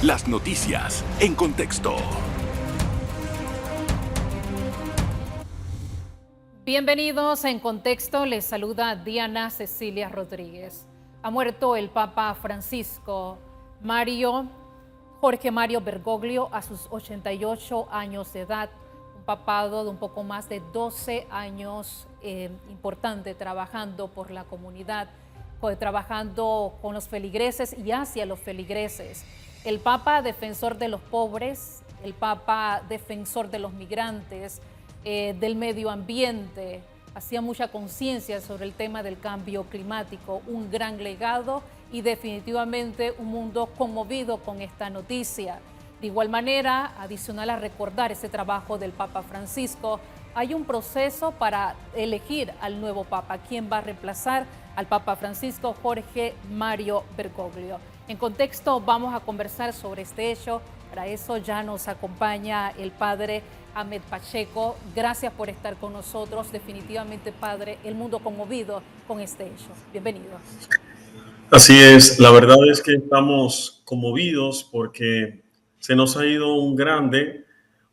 Las noticias en contexto. Bienvenidos en Contexto, les saluda Diana Cecilia Rodríguez. Ha muerto el Papa Francisco Jorge Mario Bergoglio a sus 88 años de edad, un papado de un poco más de 12 años, importante, trabajando por la comunidad, trabajando con los feligreses y hacia los feligreses. El Papa defensor de los pobres, el Papa defensor de los migrantes, del medio ambiente, hacía mucha conciencia sobre el tema del cambio climático, un gran legado y definitivamente un mundo conmovido con esta noticia. De igual manera, adicional a recordar ese trabajo del Papa Francisco, hay un proceso para elegir al nuevo Papa, quien va a reemplazar al Papa Francisco, Jorge Mario Bergoglio. En Contexto vamos a conversar sobre este hecho. Para eso ya nos acompaña el padre Ahmed Pacheco. Gracias por estar con nosotros. Definitivamente, padre, el mundo conmovido con este hecho. Bienvenido. Así es, la verdad es que estamos conmovidos porque se nos ha ido un grande,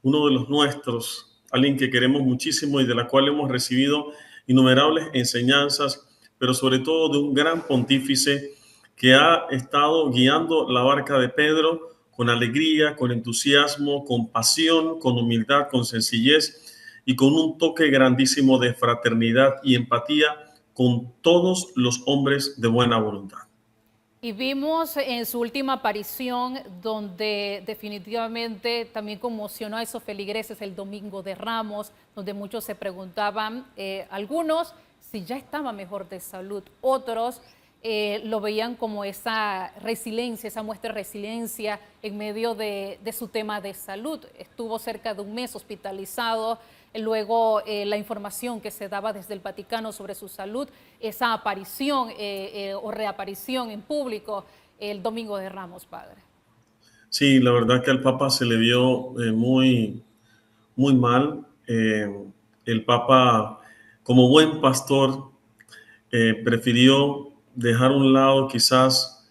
uno de los nuestros, alguien que queremos muchísimo y de la cual hemos recibido innumerables enseñanzas, pero sobre todo de un gran pontífice que ha estado guiando la barca de Pedro con alegría, con entusiasmo, con pasión, con humildad, con sencillez y con un toque grandísimo de fraternidad y empatía con todos los hombres de buena voluntad. Y vimos en su última aparición, donde definitivamente también conmocionó a esos feligreses el Domingo de Ramos, donde muchos se preguntaban, algunos si ya estaba mejor de salud, otros lo veían como esa resiliencia, esa muestra de resiliencia en medio de su tema de salud. Estuvo cerca de un mes hospitalizado. Luego la información que se daba desde el Vaticano sobre su salud, esa aparición o reaparición en público el Domingo de Ramos, padre. Sí, la verdad que al Papa se le vio muy mal. El Papa, como buen pastor, prefirió dejar a un lado quizás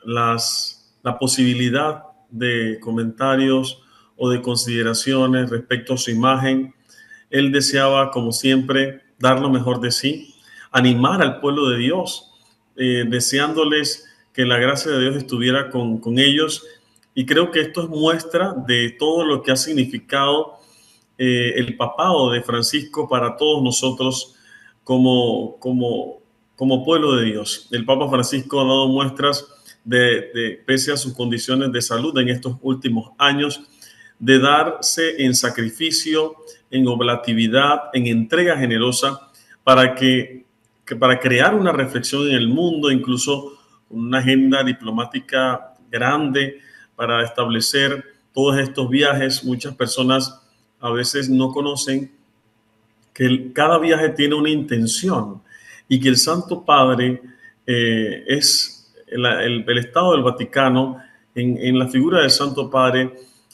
la posibilidad de comentarios o de consideraciones respecto a su imagen. Él deseaba, como siempre, dar lo mejor de sí, animar al pueblo de Dios, deseándoles que la gracia de Dios estuviera con ellos. Y creo que esto es muestra de todo lo que ha significado el papado de Francisco para todos nosotros como pueblo de Dios. El Papa Francisco ha dado muestras pese a sus condiciones de salud en estos últimos años, de darse en sacrificio, en oblatividad, en entrega generosa, para crear una reflexión en el mundo, incluso una agenda diplomática grande para establecer todos estos viajes. Muchas personas a veces no conocen que cada viaje tiene una intención y que el Santo Padre es el Estado del Vaticano, en la figura del Santo Padre,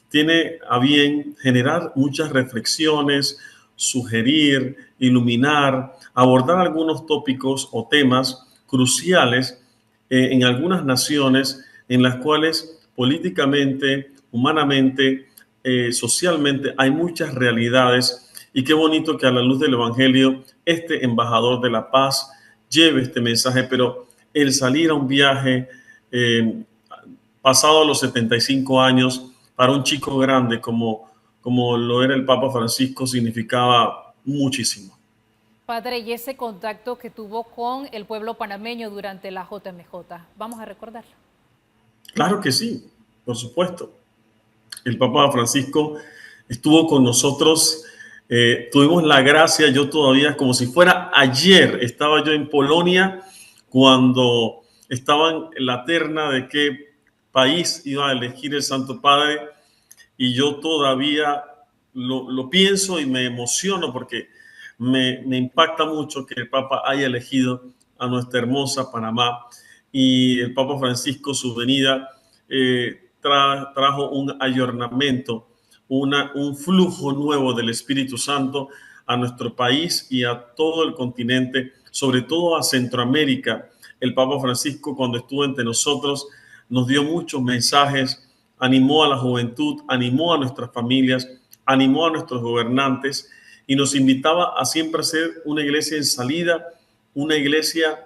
tiene a bien generar muchas reflexiones, sugerir, iluminar, abordar algunos tópicos o temas cruciales en algunas naciones en las cuales políticamente, humanamente, socialmente hay muchas realidades. Y qué bonito que a la luz del Evangelio este embajador de la paz lleve este mensaje, pero el salir a un viaje pasado los 75 años para un chico grande como lo era el Papa Francisco significaba muchísimo. Padre, y ese contacto que tuvo con el pueblo panameño durante la JMJ, vamos a recordarlo. Claro que sí, por supuesto. El Papa Francisco estuvo con nosotros, tuvimos la gracia, yo todavía, como si fuera ayer, estaba yo en Polonia cuando estaban en la terna de qué país iba a elegir el Santo Padre, y yo todavía lo pienso y me emociono porque me impacta mucho que el Papa haya elegido a nuestra hermosa Panamá, y el Papa Francisco, su venida, trajo un ayornamiento, un flujo nuevo del Espíritu Santo a nuestro país y a todo el continente, sobre todo a Centroamérica. El Papa Francisco, cuando estuvo entre nosotros, nos dio muchos mensajes, animó a la juventud, animó a nuestras familias, animó a nuestros gobernantes y nos invitaba a siempre ser una iglesia en salida, una iglesia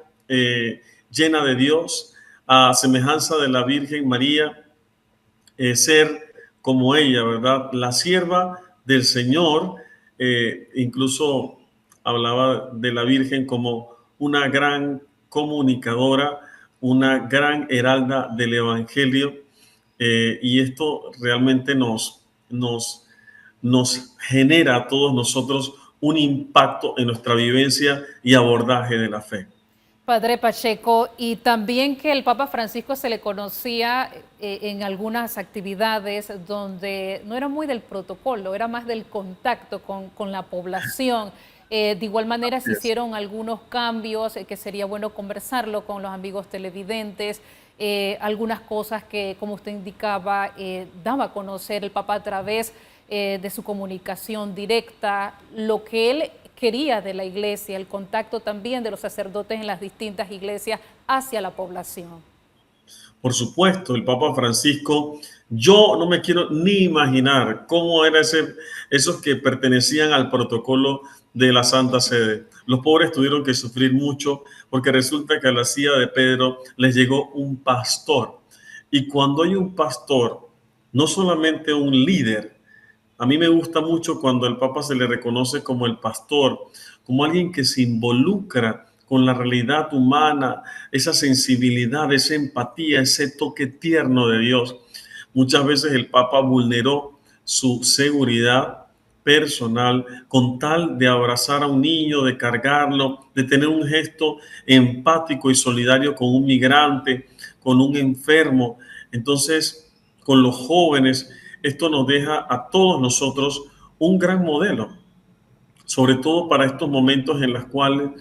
llena de Dios, a semejanza de la Virgen María, ser como ella, ¿verdad? La sierva del Señor, incluso hablaba de la Virgen como una gran comunicadora, una gran heralda del Evangelio, y esto realmente nos genera a todos nosotros un impacto en nuestra vivencia y abordaje de la fe. Padre Pacheco, y también que el Papa Francisco se le conocía en algunas actividades donde no era muy del protocolo, era más del contacto con la población. De igual manera Así se es. hicieron algunos cambios que sería bueno conversarlo con los amigos televidentes, algunas cosas que, como usted indicaba, daba a conocer el Papa a través de su comunicación directa, lo que él quería de la iglesia, el contacto también de los sacerdotes en las distintas iglesias hacia la población. Por supuesto, el Papa Francisco, yo no me quiero ni imaginar cómo era esos que pertenecían al protocolo de la Santa Sede. Los pobres tuvieron que sufrir mucho porque resulta que a la silla de Pedro les llegó un pastor. Y cuando hay un pastor, no solamente un líder, a mí me gusta mucho cuando al Papa se le reconoce como el pastor, como alguien que se involucra con la realidad humana, esa sensibilidad, esa empatía, ese toque tierno de Dios. Muchas veces el Papa vulneró su seguridad personal con tal de abrazar a un niño, de cargarlo, de tener un gesto empático y solidario con un migrante, con un enfermo. Entonces, con los jóvenes, esto nos deja a todos nosotros un gran modelo, sobre todo para estos momentos en la cual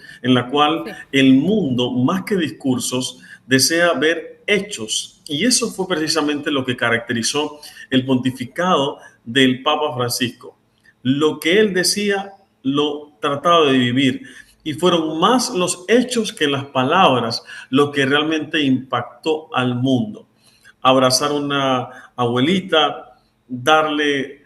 Sí. el mundo, más que discursos, desea ver hechos. Y eso fue precisamente lo que caracterizó el pontificado del Papa Francisco. Lo que él decía, lo trataba de vivir. Y fueron más los hechos que las palabras lo que realmente impactó al mundo. Abrazar a una abuelita, darle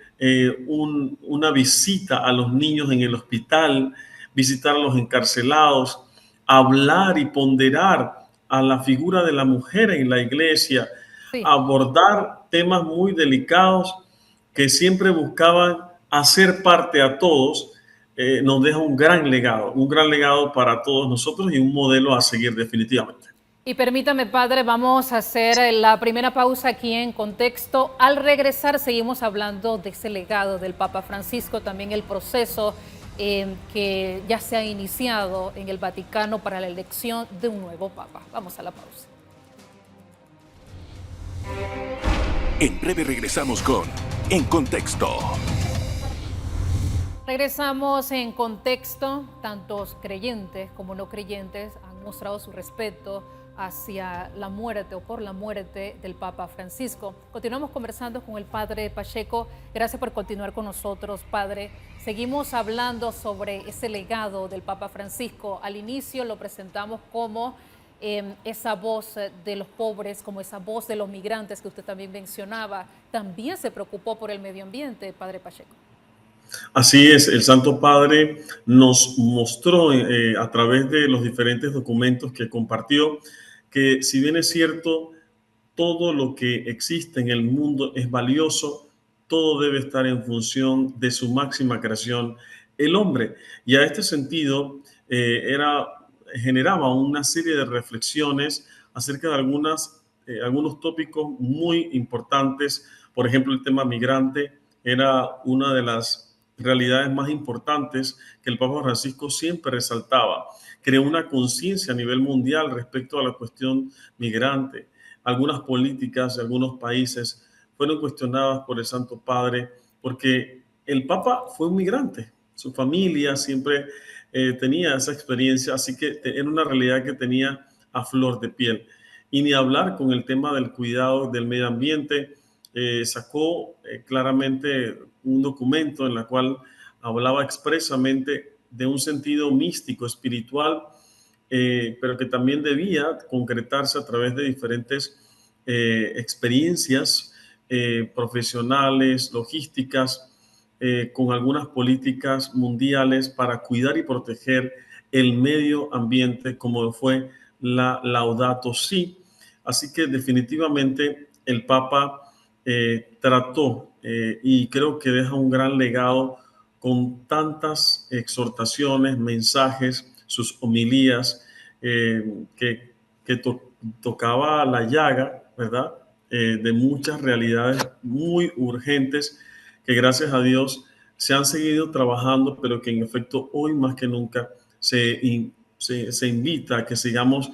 una visita a los niños en el hospital, visitar a los encarcelados, hablar y ponderar a la figura de la mujer en la iglesia, Sí. abordar temas muy delicados que siempre buscaban hacer parte a todos, nos deja un gran legado para todos nosotros y un modelo a seguir definitivamente. Y permítame, padre, vamos a hacer la primera pausa aquí en Contexto. Al regresar seguimos hablando de ese legado del Papa Francisco, también el proceso que ya se ha iniciado en el Vaticano para la elección de un nuevo Papa. Vamos a la pausa. En breve regresamos con En Contexto. Regresamos en Contexto. Tantos creyentes como no creyentes han mostrado su respeto hacia la muerte o por la muerte del Papa Francisco. Continuamos conversando con el Padre Pacheco. Gracias por continuar con nosotros, Padre. Seguimos hablando sobre ese legado del Papa Francisco. Al inicio lo presentamos como esa voz de los pobres, como esa voz de los migrantes que usted también mencionaba. También se preocupó por el medio ambiente, Padre Pacheco. Así es, el Santo Padre nos mostró a través de los diferentes documentos que compartió que si bien es cierto, todo lo que existe en el mundo es valioso, todo debe estar en función de su máxima creación, el hombre. Y a este sentido, generaba una serie de reflexiones acerca de algunos tópicos muy importantes. Por ejemplo, el tema migrante era una de las realidades más importantes que el Papa Francisco siempre resaltaba. Creó una conciencia a nivel mundial respecto a la cuestión migrante. Algunas políticas de algunos países fueron cuestionadas por el Santo Padre porque el Papa fue un migrante. Su familia siempre tenía esa experiencia, así que era una realidad que tenía a flor de piel. Y ni hablar con el tema del cuidado del medio ambiente. Sacó claramente un documento en el cual hablaba expresamente de un sentido místico, espiritual, pero que también debía concretarse a través de diferentes experiencias profesionales, logísticas, con algunas políticas mundiales para cuidar y proteger el medio ambiente, como fue la Laudato Si. Así que definitivamente el Papa trató y creo que deja un gran legado con tantas exhortaciones, mensajes, sus homilías que tocaba la llaga, ¿verdad? De muchas realidades muy urgentes que gracias a Dios se han seguido trabajando, pero que en efecto hoy más que nunca se invita a que sigamos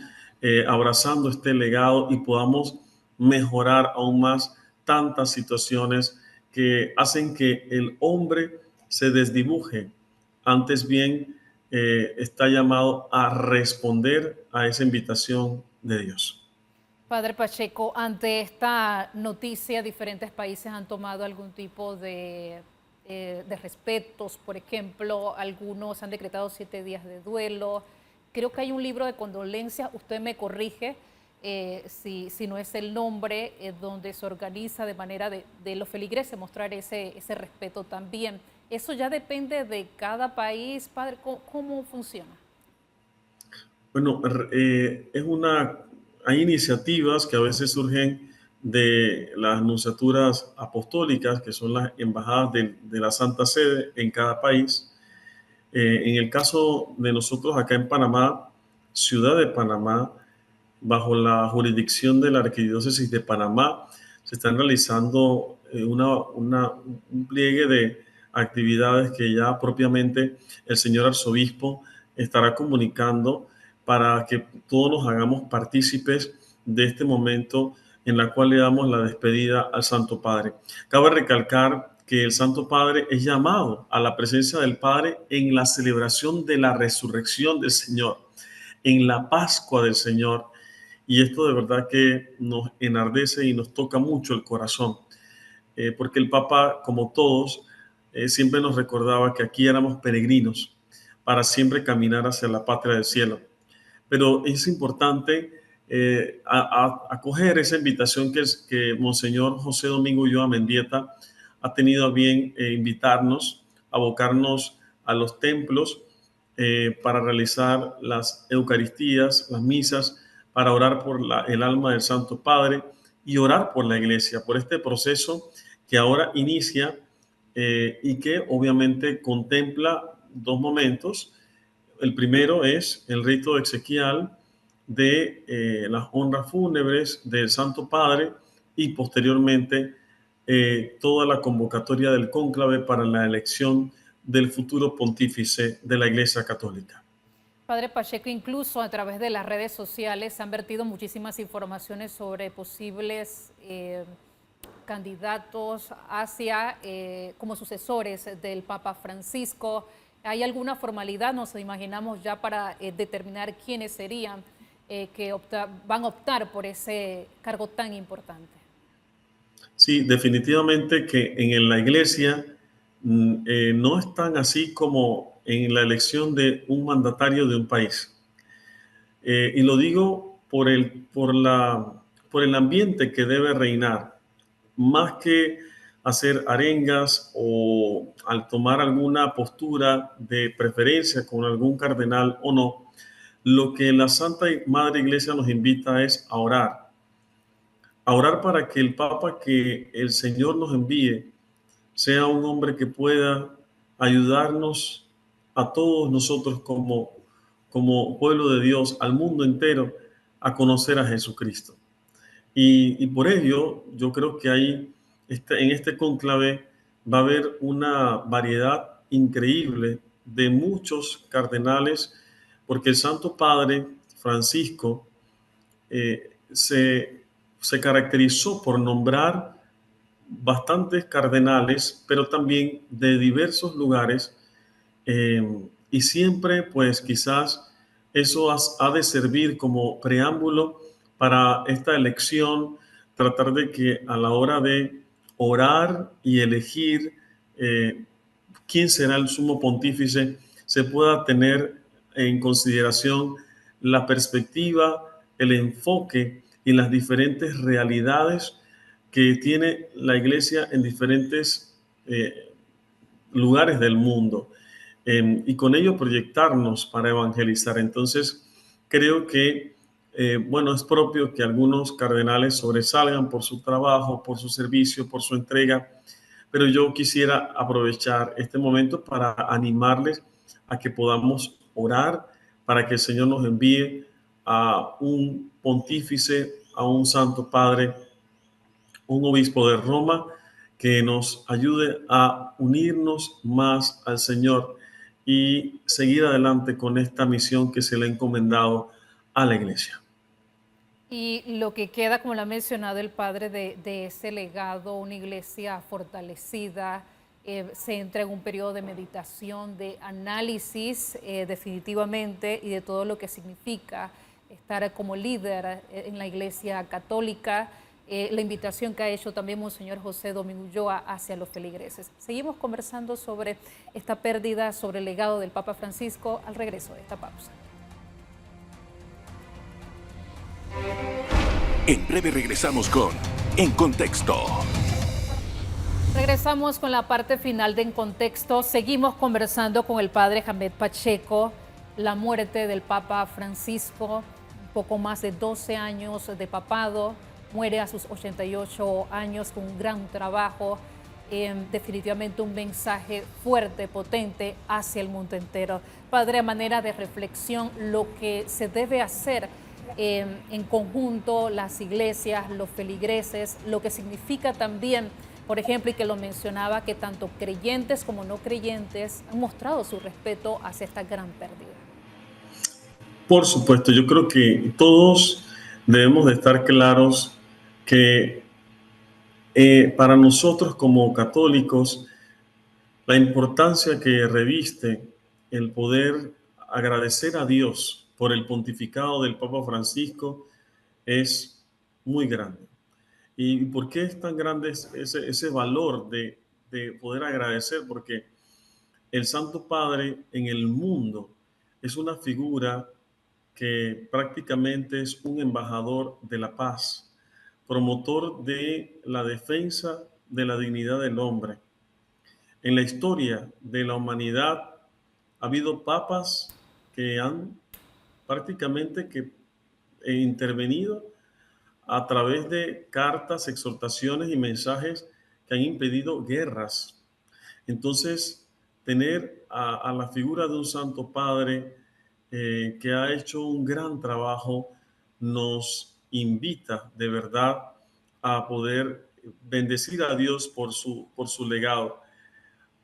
abrazando este legado y podamos mejorar aún más tantas situaciones que hacen que el hombre se desdibuje. Antes bien, está llamado a responder a esa invitación de Dios. Padre Pacheco, ante esta noticia, diferentes países han tomado algún tipo de respetos. Por ejemplo, algunos han decretado 7 días de duelo. Creo que hay un libro de condolencias, usted me corrige si no es el nombre, donde se organiza de manera de los feligreses mostrar ese respeto también. ¿Eso ya depende de cada país, padre? ¿Cómo funciona? Bueno, hay iniciativas que a veces surgen de las nunciaturas apostólicas, que son las embajadas de la Santa Sede en cada país. En el caso de nosotros acá en Panamá, Ciudad de Panamá, bajo la jurisdicción de la Arquidiócesis de Panamá, se están realizando un pliegue de actividades que ya propiamente el señor arzobispo estará comunicando para que todos nos hagamos partícipes de este momento en la cual le damos la despedida al Santo Padre. Cabe recalcar que el Santo Padre es llamado a la presencia del Padre en la celebración de la resurrección del Señor, en la Pascua del Señor. Y esto de verdad que nos enardece y nos toca mucho el corazón, porque el Papa, como todos, siempre nos recordaba que aquí éramos peregrinos para siempre caminar hacia la patria del cielo. Pero es importante acoger esa invitación que Monseñor José Domingo Ulloa Mendieta ha tenido a bien invitarnos, abocarnos a los templos para realizar las Eucaristías, las misas, para orar por el alma del Santo Padre y orar por la Iglesia, por este proceso que ahora inicia y que obviamente contempla dos momentos. El primero es el rito exequial de las honras fúnebres del Santo Padre y posteriormente toda la convocatoria del cónclave para la elección del futuro pontífice de la Iglesia Católica. Padre Pacheco, incluso a través de las redes sociales se han vertido muchísimas informaciones sobre posibles candidatos hacia como sucesores del Papa Francisco. ¿Hay alguna formalidad, nos imaginamos ya, para determinar quiénes serían que van a optar por ese cargo tan importante? Sí, definitivamente que en la Iglesia no es tan así como en la elección de un mandatario de un país. Y lo digo por el ambiente que debe reinar, más que hacer arengas o al tomar alguna postura de preferencia con algún cardenal o no. Lo que la Santa Madre Iglesia nos invita es a orar para que el Papa que el Señor nos envíe sea un hombre que pueda ayudarnos a todos nosotros como pueblo de Dios, al mundo entero, a conocer a Jesucristo. Y por ello, yo creo que en este cónclave va a haber una variedad increíble de muchos cardenales, porque el Santo Padre Francisco se caracterizó por nombrar bastantes cardenales, pero también de diversos lugares, y siempre pues quizás eso ha de servir como preámbulo para esta elección, tratar de que a la hora de orar y elegir quién será el sumo pontífice, se pueda tener en consideración la perspectiva, el enfoque y las diferentes realidades que tiene la iglesia en diferentes lugares del mundo, y con ello proyectarnos para evangelizar. Entonces, creo que, bueno, es propio que algunos cardenales sobresalgan por su trabajo, por su servicio, por su entrega, pero yo quisiera aprovechar este momento para animarles a que podamos orar para que el Señor nos envíe a un pontífice, a un santo padre, un obispo de Roma que nos ayude a unirnos más al Señor y seguir adelante con esta misión que se le ha encomendado a la iglesia. Y lo que queda, como lo ha mencionado el padre, de ese legado, una iglesia fortalecida, se entra en un periodo de meditación, de análisis definitivamente, y de todo lo que significa estar como líder en la iglesia católica, la invitación que ha hecho también Monseñor José Domingo Ulloa hacia los feligreses. Seguimos conversando sobre esta pérdida, sobre el legado del Papa Francisco al regreso de esta pausa. En breve regresamos con En Contexto. Regresamos con la parte final de En Contexto. Seguimos conversando con el padre Hamed Pacheco, la muerte del Papa Francisco, un poco más de 12 años de papado, muere a sus 88 años con un gran trabajo, definitivamente un mensaje fuerte, potente hacia el mundo entero. Padre, a manera de reflexión, lo que se debe hacer en conjunto, las iglesias, los feligreses, lo que significa también, por ejemplo, y que lo mencionaba, que tanto creyentes como no creyentes han mostrado su respeto hacia esta gran pérdida. Por supuesto, yo creo que todos debemos de estar claros que para nosotros como católicos, la importancia que reviste el poder agradecer a Dios por el pontificado del Papa Francisco es muy grande. ¿Y por qué es tan grande ese valor de poder agradecer? Porque el Santo Padre en el mundo es una figura que prácticamente es un embajador de la paz, promotor de la defensa de la dignidad del hombre. En la historia de la humanidad ha habido papas que han prácticamente intervenido a través de cartas, exhortaciones y mensajes que han impedido guerras. Entonces, tener a la figura de un Santo Padre que ha hecho un gran trabajo nos invita de verdad a poder bendecir a Dios por su legado.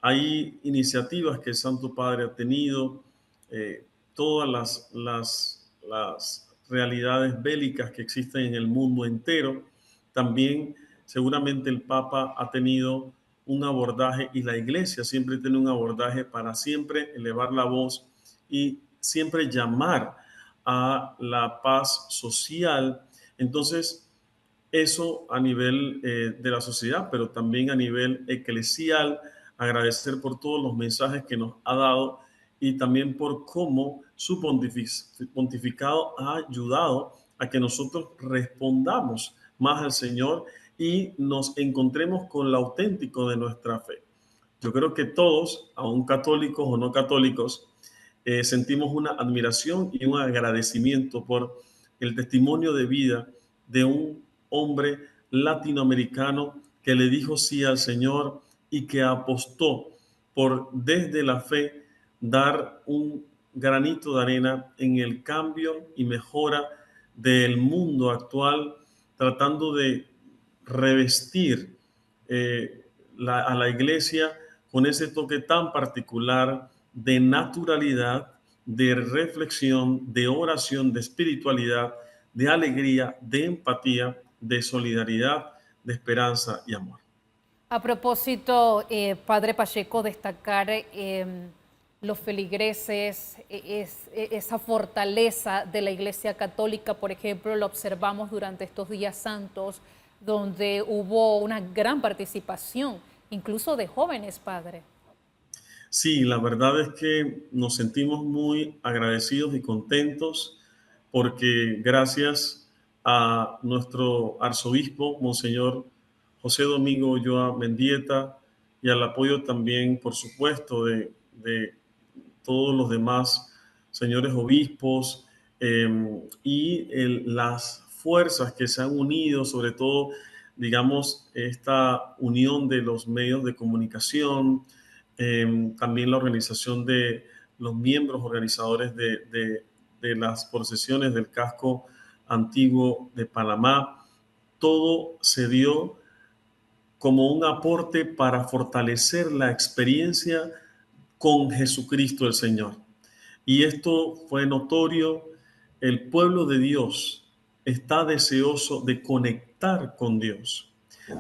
Hay iniciativas que el Santo Padre ha tenido, todas las realidades bélicas que existen en el mundo entero. También seguramente el Papa ha tenido un abordaje, y la Iglesia siempre tiene un abordaje para siempre elevar la voz y siempre llamar a la paz social. Entonces, eso a nivel de la sociedad, pero también a nivel eclesial, agradecer por todos los mensajes que nos ha dado y también por cómo su pontificado ha ayudado a que nosotros respondamos más al Señor y nos encontremos con lo auténtico de nuestra fe. Yo creo que todos, aun católicos o no católicos, sentimos una admiración y un agradecimiento por el testimonio de vida de un hombre latinoamericano que le dijo sí al Señor y que apostó por desde la fe dar un granito de arena en el cambio y mejora del mundo actual, tratando de revestir a la iglesia con ese toque tan particular de naturalidad, de reflexión, de oración, de espiritualidad, de alegría, de empatía, de solidaridad, de esperanza y amor. A propósito, Padre Pacheco, destacar los feligreses, esa fortaleza de la Iglesia Católica, por ejemplo, lo observamos durante estos días santos, donde hubo una gran participación, incluso de jóvenes, Padre. Sí, la verdad es que nos sentimos muy agradecidos y contentos porque gracias a nuestro arzobispo, Monseñor José Domingo Ulloa Mendieta, y al apoyo también, por supuesto, de todos los demás señores obispos las fuerzas que se han unido, sobre todo, digamos, esta unión de los medios de comunicación, también la organización de los miembros organizadores de las procesiones del casco antiguo de Panamá. Todo se dio como un aporte para fortalecer la experiencia con Jesucristo el Señor. Y esto fue notorio. El pueblo de Dios está deseoso de conectar con Dios,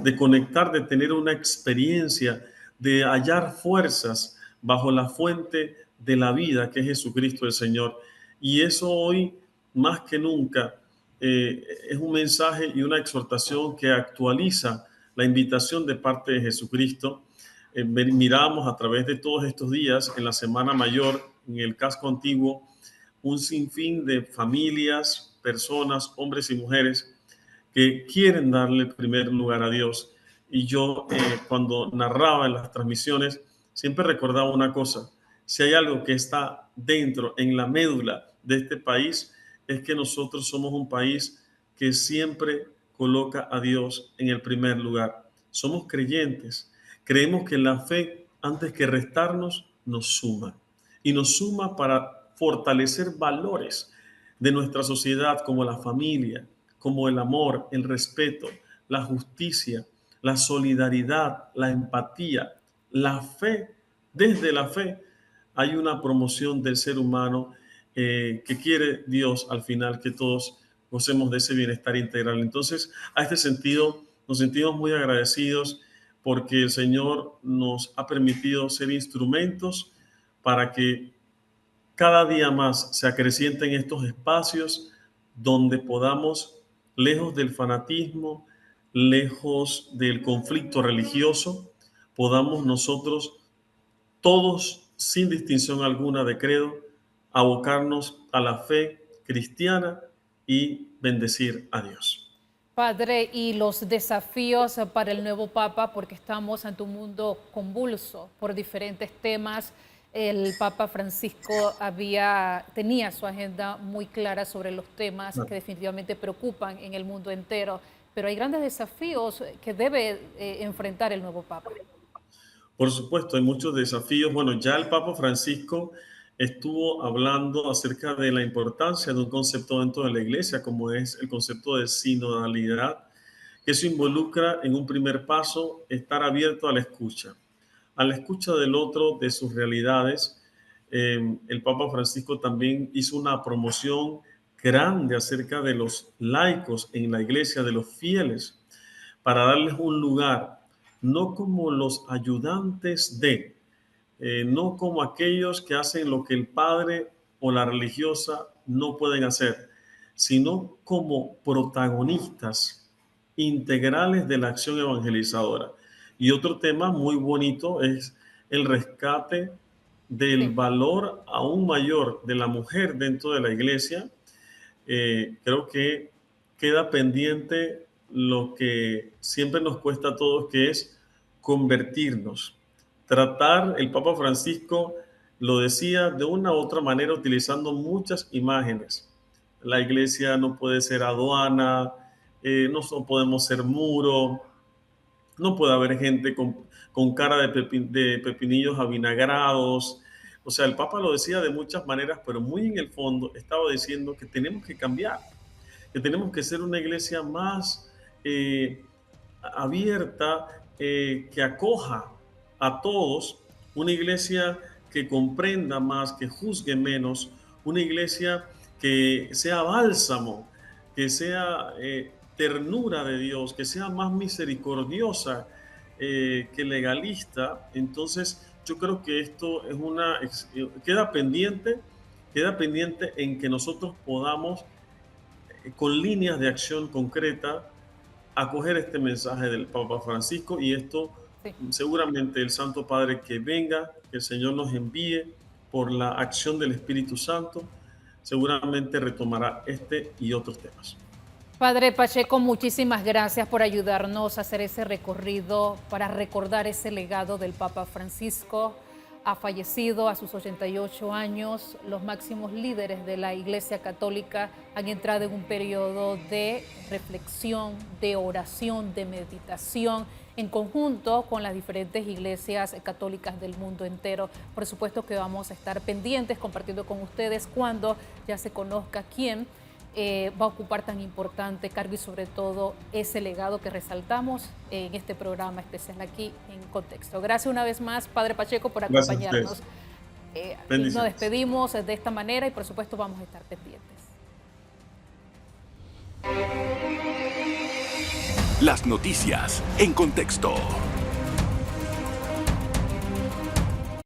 de conectar, de tener una experiencia, de hallar fuerzas bajo la fuente de la vida que es Jesucristo el Señor. Y eso hoy, más que nunca, es un mensaje y una exhortación que actualiza la invitación de parte de Jesucristo. Miramos a través de todos estos días en la Semana Mayor, en el casco antiguo, un sinfín de familias, personas, hombres y mujeres que quieren darle el primer lugar a Dios. Y yo cuando narraba en las transmisiones siempre recordaba una cosa: si hay algo que está dentro, en la médula de este país, es que nosotros somos un país que siempre coloca a Dios en el primer lugar. Somos creyentes. Creemos que la fe, antes que restarnos, nos suma. Y nos suma para fortalecer valores de nuestra sociedad, como la familia, como el amor, el respeto, la justicia, la solidaridad, la empatía, la fe. Desde la fe hay una promoción del ser humano que quiere Dios al final que todos gocemos de ese bienestar integral. Entonces, a este sentido, nos sentimos muy agradecidos porque el Señor nos ha permitido ser instrumentos para que cada día más se acrecienten estos espacios donde podamos, lejos del fanatismo, lejos del conflicto religioso, podamos nosotros todos, sin distinción alguna de credo, abocarnos a la fe cristiana y bendecir a Dios. Padre, y los desafíos para el nuevo Papa, porque estamos ante un mundo convulso por diferentes temas. El Papa Francisco tenía su agenda muy clara sobre los temas que definitivamente preocupan en el mundo entero, pero hay grandes desafíos que debe enfrentar el nuevo Papa. Por supuesto, hay muchos desafíos. Bueno, ya el Papa Francisco estuvo hablando acerca de la importancia de un concepto dentro de la Iglesia, como es el concepto de sinodalidad, que eso involucra en un primer paso estar abierto a la escucha del otro, de sus realidades. El Papa Francisco también hizo una promoción grande acerca de los laicos en la Iglesia, de los fieles, para darles un lugar, no como los ayudantes no como aquellos que hacen lo que el padre o la religiosa no pueden hacer, sino como protagonistas integrales de la acción evangelizadora. Y otro tema muy bonito es el rescate del Sí. valor aún mayor de la mujer dentro de la iglesia. Creo que queda pendiente lo que siempre nos cuesta a todos, que es convertirnos. El Papa Francisco lo decía de una u otra manera utilizando muchas imágenes. La iglesia no puede ser aduana, no podemos ser muro, no puede haber gente con cara de pepinillos avinagrados. O sea, el Papa lo decía de muchas maneras, pero muy en el fondo estaba diciendo que tenemos que cambiar, que tenemos que ser una iglesia más abierta, que acoja a todos, una iglesia que comprenda más, que juzgue menos, una iglesia que sea bálsamo, que sea ternura de Dios, que sea más misericordiosa que legalista. Entonces, yo creo que esto es queda pendiente en que nosotros podamos, con líneas de acción concreta, acoger este mensaje del Papa Francisco, y esto Sí. seguramente el Santo Padre que venga, que el Señor nos envíe por la acción del Espíritu Santo, seguramente retomará este y otros temas. Padre Pacheco, muchísimas gracias por ayudarnos a hacer ese recorrido para recordar ese legado del Papa Francisco. Ha fallecido a sus 88 años. Los máximos líderes de la Iglesia Católica han entrado en un periodo de reflexión, de oración, de meditación, en conjunto con las diferentes iglesias católicas del mundo entero. Por supuesto que vamos a estar pendientes, compartiendo con ustedes cuando ya se conozca quién va a ocupar tan importante cargo y sobre todo ese legado que resaltamos en este programa especial aquí en Contexto. Gracias una vez más, Padre Pacheco, por acompañarnos. Nos despedimos de esta manera y por supuesto vamos a estar pendientes. Las noticias en Contexto.